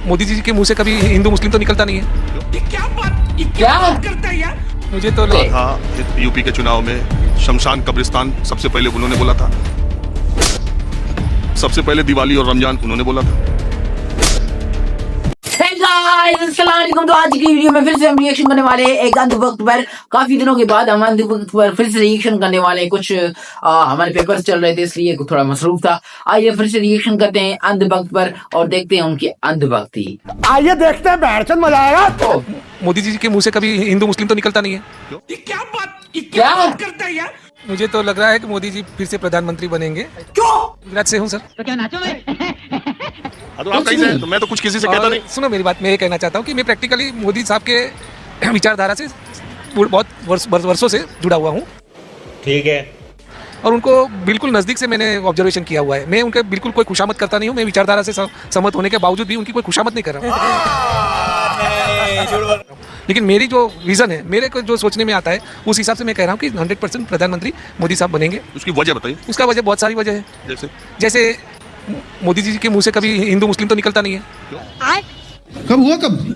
मोदी जी के मुंह से कभी हिंदू मुस्लिम तो निकलता नहीं है। ये क्या बात करता है यार। मुझे तो था यूपी के चुनाव में शमशान कब्रिस्तान सबसे पहले उन्होंने बोला था, सबसे पहले दिवाली और रमजान उन्होंने बोला था। तो आज की वीडियो में फिर से हम रिएक्शन करने वाले हैं एक अंधभक्त पर। काफी दिनों के बाद हम अंधभक्त पर फिर से रिएक्शन करने वाले हैं। कुछ हमारे पेपर्स चल रहे थे इसलिए थोड़ा मसरूफ था। आइए फिर से रिएक्शन करते हैं अंधभक्त पर और देखते हैं उनकी अंधभक्ति। आइए देखते हैं, बैठ मजा आएगा। मोदी जी के मुंह से कभी हिंदू मुस्लिम तो निकलता नहीं है। ये क्या बात करता है यार। मुझे तो लग रहा है कि मोदी जी फिर से प्रधानमंत्री बनेंगे। क्यों? गुजरात से हूँ सर। तो क्या नाचो में? तो आप कहीं से? तो मैं तो कुछ किसी से कहता नहीं। सुनो मेरी बात, मैं ये कहना चाहता हूँ कि मैं प्रैक्टिकली मोदी साहब के विचारधारा से बहुत वर्षों से जुड़ा हुआ हूँ। ठीक है। और उनको बिल्कुल नज़दीक से मैंने ऑब्जर्वेशन किया हुआ है। मैं उनके बिल्कुल कोई खुशामद करता नहीं हूँ। मैं विचारधारा से सहमत होने के बावजूद भी उनकी कोई खुशामद नहीं कर रहा हूँ। लेकिन मेरी जो विजन है, मेरे को जो सोचने में आता है, उस हिसाब से मैं कह रहा हूँ कि 100% प्रधानमंत्री मोदी साहब बनेंगे। उसकी वजह बताइए। उसका वजह बहुत सारी वजह है। जैसे मोदी जी के मुंह से कभी हिंदू मुस्लिम तो निकलता नहीं है। कब हुआ? कब?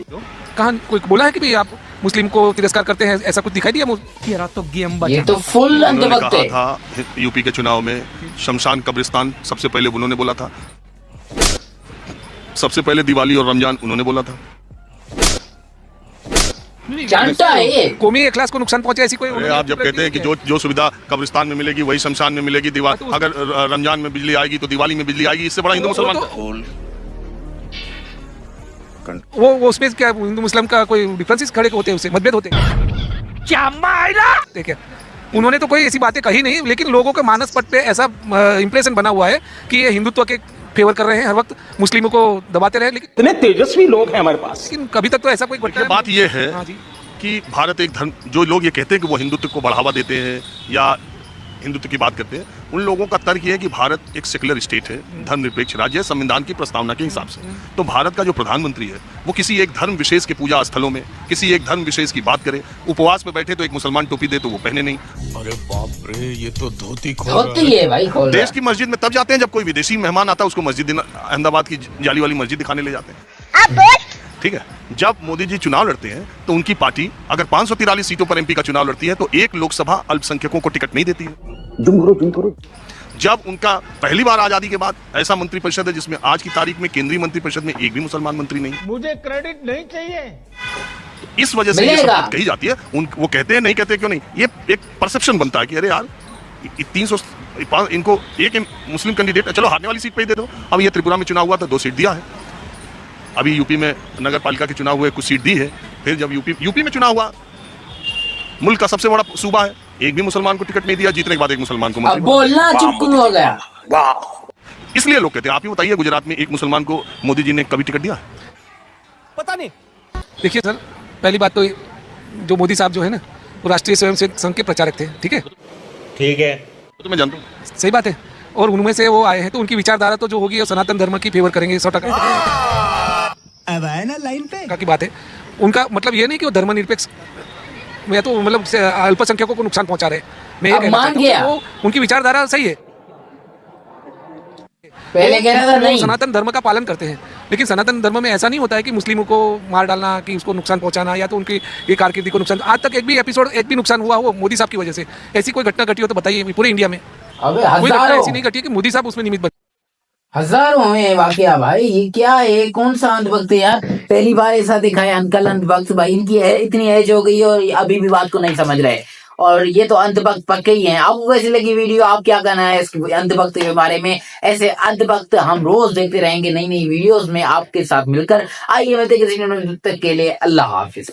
कहाँ कोई बोला है कि भाई आप मुस्लिम को तिरस्कार करते हैं? ऐसा कुछ दिखाई दिया? तेरा तो गेम बचा। ये तो फुल अंधभक्त है। था यूपी के चुनाव में शमशान कब्रिस्तान सबसे पहले उन्होंने बोला था, सबसे पहले दिवाली और रमजान उन्होंने बोला था। जानता है ये। कौमी क्लास को नुकसान पहुंचे ऐसी कोई? आप जब कहते हैं कि जो सुविधा कब्रिस्तान में मिलेगी वही शमशान में मिलेगी, अगर रमजान में बिजली आएगी तो दिवाली में बिजली आएगी, इससे बड़ा हिंदू मुसलमान वो उसमें क्या हिंदू मुस्लिम का कोई डिफरेंसेस खड़े होते हैं, उससे मतभेद होते हैं क्या? देखिए उन्होंने तो कोई ऐसी बातें कही नहीं, लेकिन लोगों के मानस पट पे ऐसा इंप्रेशन बना हुआ है कि ये हिंदुत्व के फेवर कर रहे हैं, हर वक्त मुस्लिमों को दबाते रहे। लेकिन इतने तेजस्वी लोग हैं हमारे पास। लेकिन कभी तक तो ऐसा कोई बात ये है कि भारत एक धर्म, जो लोग ये कहते हैं कि वो हिंदुत्व को बढ़ावा देते हैं या हिंदुत्व की बात करते हैं, उन लोगों का तर्क ये है कि भारत एक सेकुलर स्टेट है, धर्मनिरपेक्ष राज्य है, संविधान की प्रस्तावना के हिसाब से। तो भारत का जो प्रधानमंत्री है वो किसी एक धर्म विशेष के पूजा स्थलों में किसी एक धर्म विशेष की बात करे, उपवास पे बैठे तो एक मुसलमान टोपी दे तो वो पहने नहीं। अरे बाप रे, ये तो धोती है भाई। देश की मस्जिद में तब जाते हैं जब कोई विदेशी मेहमान आता है, उसको मस्जिद अहमदाबाद की जाली वाली मस्जिद दिखाने ले जाते हैं। ठीक है, जब मोदी जी चुनाव लड़ते हैं तो उनकी पार्टी अगर 543 सीटों पर एमपी का चुनाव लड़ती है तो एक लोकसभा अल्पसंख्यकों को टिकट नहीं देती है। जुम करो। जब उनका पहली बार आजादी के बाद ऐसा मंत्रिपरिषद है जिसमें आज की तारीख में केंद्रीय मंत्रिपरिषद में एक भी मुसलमान मंत्री नहीं। मुझे क्रेडिट नहीं चाहिए। तो इस वजह से ये सब बात कही जाती है। वो कहते हैं, नहीं कहते क्यों नहीं, ये एक परसेप्शन बनता है कि अरे यार 300 इनको एक मुस्लिम कैंडिडेट, चलो हारने वाली सीट पे ही दे दो। अब ये त्रिपुरा में चुनाव हुआ था, 2 सीट दिया है। अभी यूपी में नगर पालिका के चुनाव हुए, कुछ सीट दी है। फिर जब यूपी में चुनाव हुआ, मुल्क का सबसे बड़ा सूबा है, एक भी मुसलमान को टिकट नहीं दिया। जीतने के बाद एक मुसलमान को मंत्री बोलना चुप हो गया। इसलिए लोग कहते हैं। आप ही बताइए, गुजरात में एक मुसलमान को मोदी जी ने कभी टिकट दिया? पता नहीं। देखिए सर, पहली बात तो जो मोदी साहब जो है ना, वो राष्ट्रीय स्वयंसेवक संघ के प्रचारक थे। ठीक है, तो मैं जानता हूँ, सही बात है। और उनमें से वो आए हैं तो उनकी विचारधारा तो जो होगी वो सनातन धर्म की फेवर करेंगे 100%। अब आए ना लाइन पे की बात है। उनका मतलब ये नहीं कि वो धर्मनिरपेक्ष या तो मतलब अल्पसंख्यकों को नुकसान पहुंचा रहे। मैं ये कहना चाहता हूं कि उनकी विचारधारा सही है। पहले कह रहा था नहीं, सनातन धर्म का पालन करते हैं, लेकिन सनातन धर्म में ऐसा नहीं होता है कि मुस्लिमों को मार डालना, कि उसको नुकसान पहुंचाना या तो उनकी ये कारकिर्दी को नुकसान। आज तक एक भी नुकसान हुआ हो मोदी साहब की वजह से? ऐसी कोई घटना घटी हो तो बताइए पूरे इंडिया में। कोई घटना ऐसी नहीं घटी है कि मोदी साहब उसमें निमित्त बने। हजारों में वाकया भाई। ये क्या है, कौन सा अंधभक्त है यार? पहली बार ऐसा देखा है अंकल अंधभक्त भाई। इनकी इतनी एज हो गई और अभी भी बात को नहीं समझ रहे। और ये तो अंधभक्त पक्के ही हैं। आपको कैसी लगी वीडियो? आप क्या कहना है इस अंधभक्त के बारे में? ऐसे अंधभक्त हम रोज देखते रहेंगे नई नई वीडियोस में आपके साथ मिलकर। आइए मिलते किसी तक के लिए अल्लाह हाफिज।